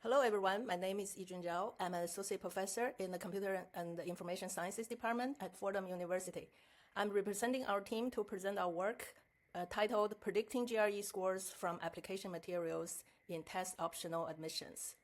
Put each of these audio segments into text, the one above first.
Hello, everyone. My name is Yijun Zhao. I'm an associate professor in the Computer and Information Sciences Department at Fordham University. I'm representing our team to present our work titled Predicting GRE Scores from Application Materials in Test Optional Admissions.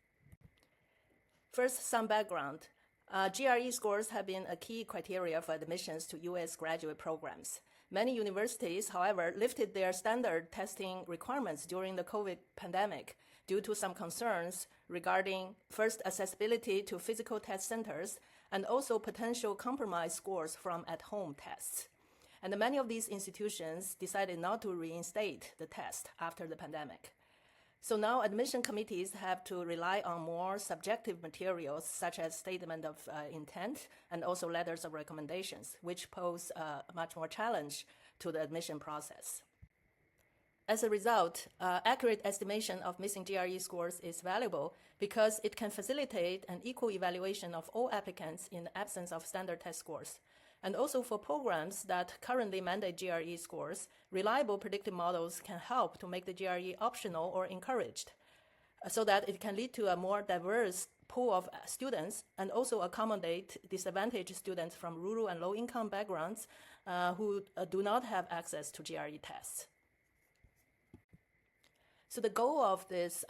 First, some background. GRE scores have been a key criteria for admissions to U.S. graduate programs. Many universities, however, lifted their standard testing requirements during the COVID pandemic due to some concerns regarding, first, accessibility to physical test centers, and also potential compromised scores from at-home tests. And many of these institutions decided not to reinstate the test after the pandemic. So now admission committees have to rely on more subjective materials, such as statement of intent and also letters of recommendations, which pose much more challenge to the admission process. As a result, accurate estimation of missing GRE scores is valuable because it can facilitate an equal evaluation of all applicants in the absence of standard test scores. And also for programs that currently mandate GRE scores, reliable predictive models can help to make the GRE optional or encouraged, so that it can lead to a more diverse pool of students and also accommodate disadvantaged students from rural and low-income backgrounds who do not have access to GRE tests. So the goal of this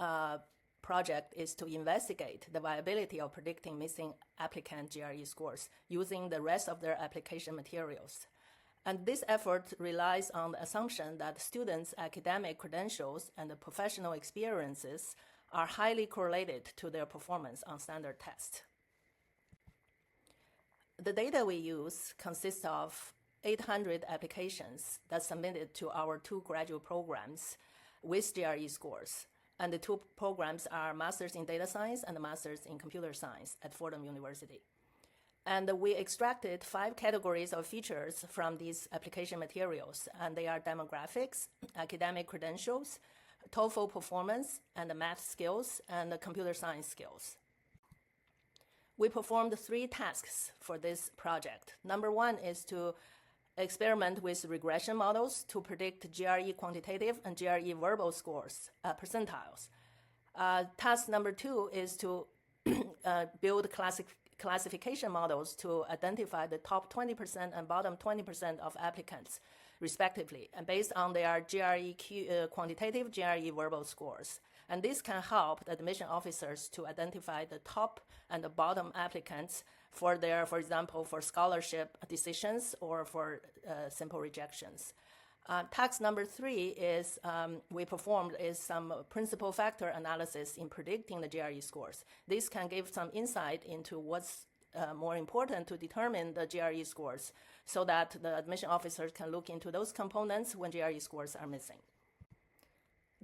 project is to investigate the viability of predicting missing applicant GRE scores using the rest of their application materials. And this effort relies on the assumption that students' academic credentials and the professional experiences are highly correlated to their performance on standard tests. The data we use consists of 800 applications that submitted to our two graduate programs with GRE scores. And the two programs are Masters in Data Science and Masters in Computer Science at Fordham University. And we extracted 5 categories of features from these application materials, and they are demographics, academic credentials, TOEFL performance, and the math skills, and the computer science skills. We performed 3 tasks for this project. Number 1 is to experiment with regression models to predict GRE quantitative and GRE verbal scores, percentiles. Task number 2 is to build classification models to identify the top 20% and bottom 20% of applicants, respectively, and based on their GRE quantitative, GRE verbal scores. And this can help the admission officers to identify the top and the bottom applicants for their, for example, for scholarship decisions or for simple rejections. Task number 3 is we performed is some principal factor analysis in predicting the GRE scores. This can give some insight into what's more important to determine the GRE scores so that the admission officers can look into those components when GRE scores are missing.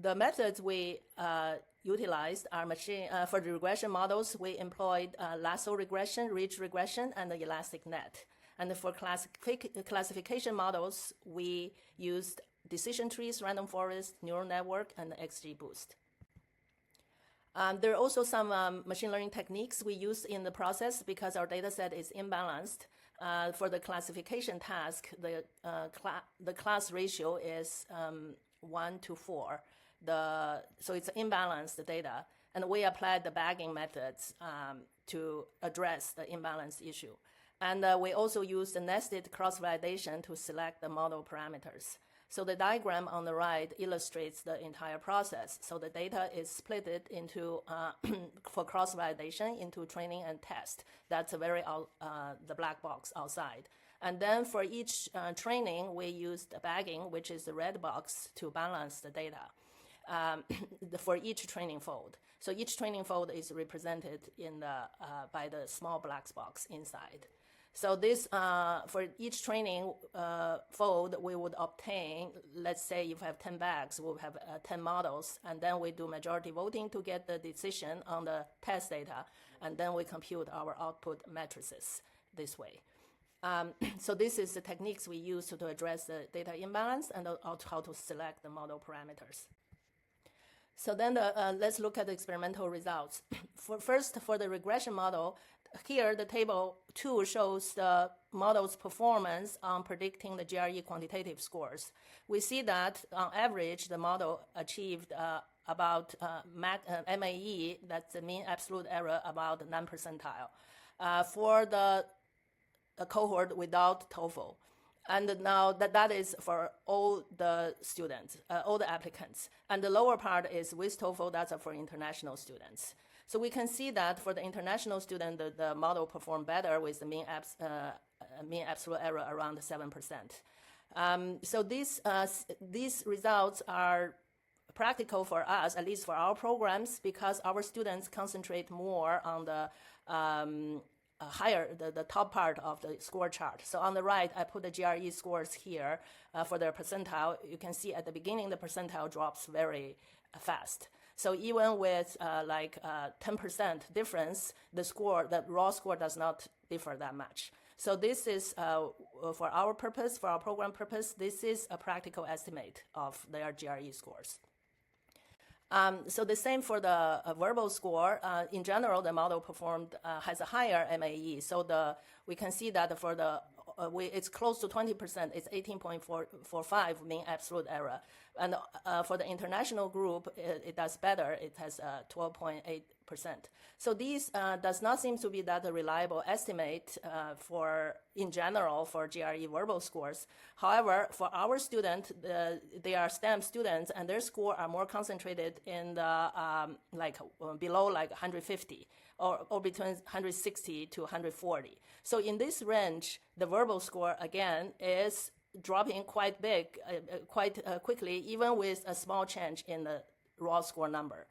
The methods we utilized are for the regression models, we employed lasso regression, ridge regression, and the elastic net. And for classification models, we used decision trees, random forest, neural network, and XGBoost. There are also some machine learning techniques we used in the process because our data set is imbalanced. For the classification task, the class ratio is 1 to 4. So it's imbalanced data, and we applied the bagging methods to address the imbalance issue. And we also used the nested cross-validation to select the model parameters. So the diagram on the right illustrates the entire process. So the data is split into, for cross-validation, into training and test. That's the black box outside. And then for each training, we used bagging, which is the red box, to balance the data. For each training fold. So each training fold is represented by the small black box inside. So this, for each training fold, we would obtain, let's say if we have 10 bags, we'll have 10 models, and then we do majority voting to get the decision on the test data, and then we compute our output matrices this way. So this is the techniques we use to address the data imbalance and how to select the model parameters. So then let's look at the experimental results. First, for the regression model, here the table 2 shows the model's performance on predicting the GRE quantitative scores. We see that on average, the model achieved about MAE, that's the mean absolute error, about 9 percentile. For the cohort without TOEFL. And now that is for all the students, all the applicants. And the lower part is with TOEFL, that's for international students. So we can see that for the international student, the model performed better with the mean absolute error around 7%. So these results are practical for us, at least for our programs, because our students concentrate more on the the top part of the score chart. So on the right, I put the GRE scores here for their percentile. You can see at the beginning, the percentile drops very fast. So even with 10% difference, the raw score does not differ that much. So this is, for our purpose, for our program purpose, this is a practical estimate of their GRE scores. So the same for the verbal score. In general, the model has a higher MAE. So we can see that for the it's close to 20%. It's 18.45 mean absolute error. And for the international group, it does better. It has 12.8%. So these does not seem to be that a reliable estimate in general for GRE verbal scores. However, for our students, they are STEM students, and their score are more concentrated in the below 150 or between 160 to 140. So in this range, the verbal score again is dropping quite quickly, even with a small change in the raw score number.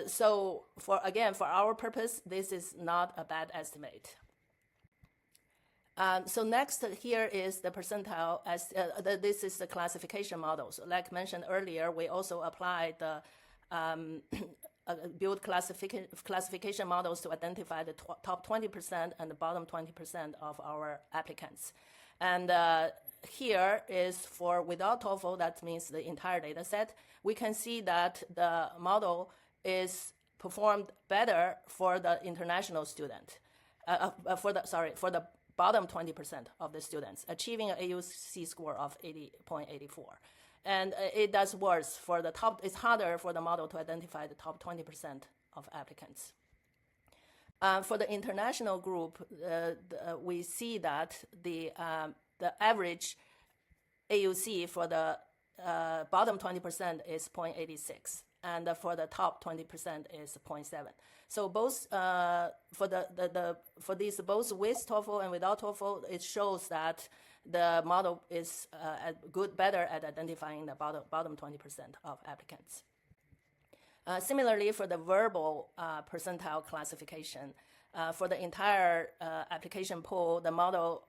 So for our purpose, this is not a bad estimate. So next here is the percentile. This is the classification model. So like mentioned earlier, we also applied the build classification models to identify the top 20% and the bottom 20% of our applicants. And here is for without TOEFL, that means the entire data set. We can see that the model is performed better for the international student, for the bottom 20% of the students, achieving an AUC score of 80.84. And it does worse for the top. It's harder for the model to identify the top 20% of applicants. For the international group, we see that the average AUC for the bottom 20% is 0.86. And for the top 20% is 0.7. So both for these both with TOEFL and without TOEFL, it shows that the model is better at identifying the bottom 20% of applicants. Similarly, for the verbal percentile classification, for the entire application pool, the model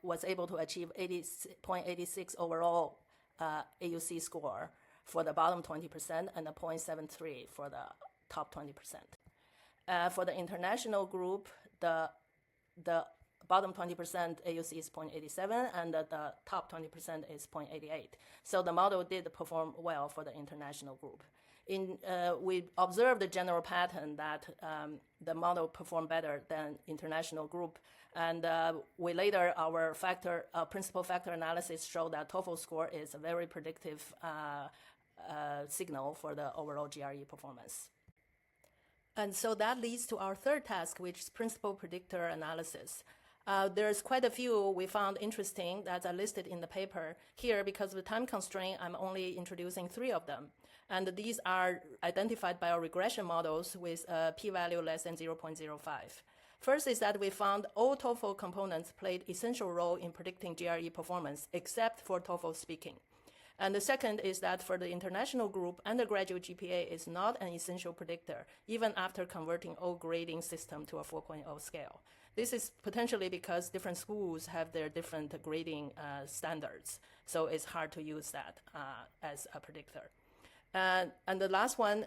was able to achieve 80.86 overall AUC score for the bottom 20% and a 0.73 for the top 20%. For the international group, the bottom 20% AUC is 0.87 and the top 20% is 0.88. So the model did perform well for the international group. We observed the general pattern that the model performed better than international group. And we later, our principal factor analysis showed that TOEFL score is a very predictive signal for the overall GRE performance. And so that leads to our third task, which is principal predictor analysis. There's quite a few we found interesting that are listed in the paper. Here, because of the time constraint, I'm only introducing 3 of them. And these are identified by our regression models with a p-value less than 0.05. First is that we found all TOEFL components played essential role in predicting GRE performance, except for TOEFL speaking. And the second is that for the international group, undergraduate GPA is not an essential predictor, even after converting all grading system to a 4.0 scale. This is potentially because different schools have their different grading standards, so it's hard to use that as a predictor. And the last one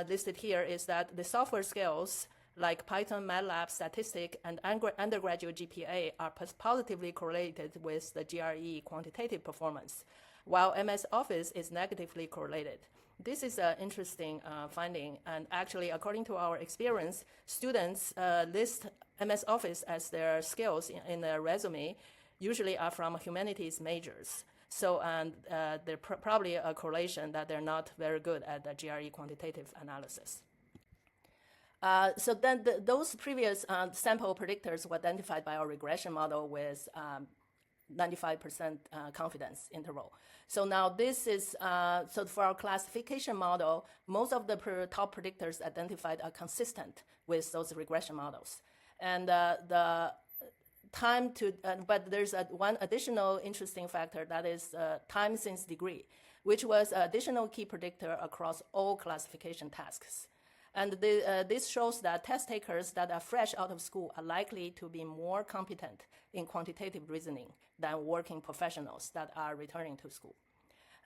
listed here is that the software skills like Python, MATLAB, statistics, and undergraduate GPA are positively correlated with the GRE quantitative performance, while MS Office is negatively correlated. This is an interesting finding, and actually, according to our experience, students list MS Office as their skills in their resume, usually are from humanities majors. So there's probably a correlation that they're not very good at the GRE quantitative analysis. So then those previous sample predictors were identified by our regression model with 95% confidence interval. So now this is, so for our classification model, most of the top predictors identified are consistent with those regression models. And the time to, but there's one additional interesting factor, that is time since degree, which was an additional key predictor across all classification tasks. And this shows that test takers that are fresh out of school are likely to be more competent in quantitative reasoning than working professionals that are returning to school.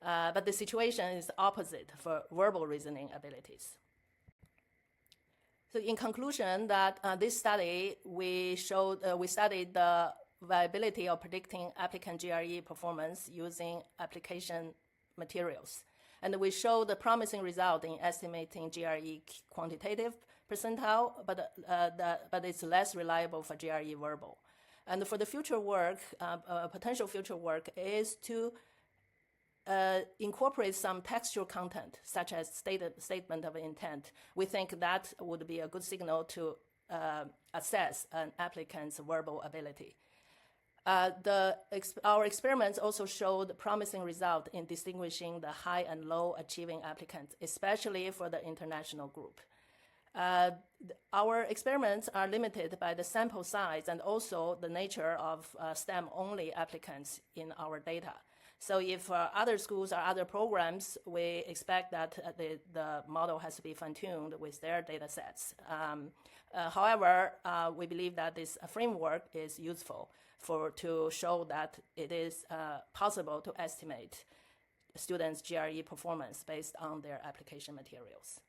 But the situation is opposite for verbal reasoning abilities. So in conclusion, that this study, we studied the viability of predicting applicant GRE performance using application materials. And we showed a promising result in estimating GRE quantitative percentile, but it's less reliable for GRE verbal. And for the future work, potential future work is to incorporate some textual content, such as statement of intent. We think that would be a good signal to assess an applicant's verbal ability. Our experiments also showed promising result in distinguishing the high and low achieving applicants, especially for the international group. Our experiments are limited by the sample size and also the nature of STEM-only applicants in our data. So if other schools or other programs, we expect that the model has to be fine-tuned with their data sets. However, we believe that this framework is useful to show that it is possible to estimate students' GRE performance based on their application materials.